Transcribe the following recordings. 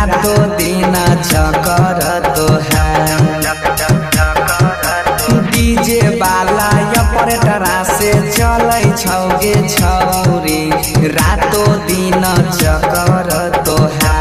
रातों दिन चकर तो है डीजे वाला ऑपरेटरा से चलै छौगे छौरी रातों दिन चकर तो है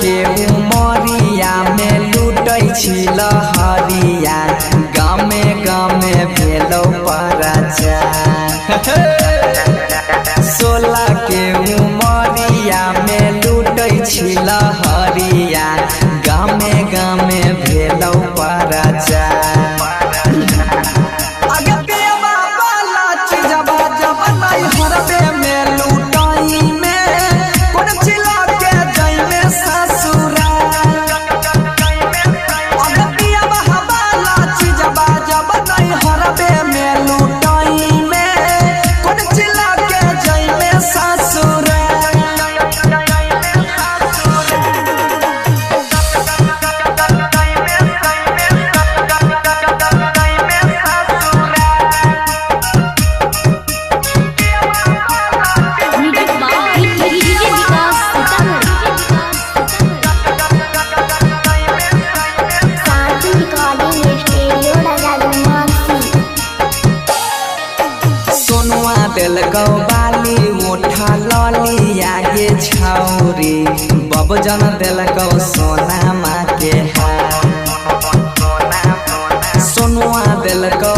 के उमरिया में लूटै छी लहरिया गामे गामे भेलौ पराचा 16 के उमरिया में लूटै छी लहरिया गामे गामे भेलौ पराचा दिलकौ बाली उठा लली आगे छौरी बबजन दिलकौ सोना माँ के हार सोनुआ दिलकौ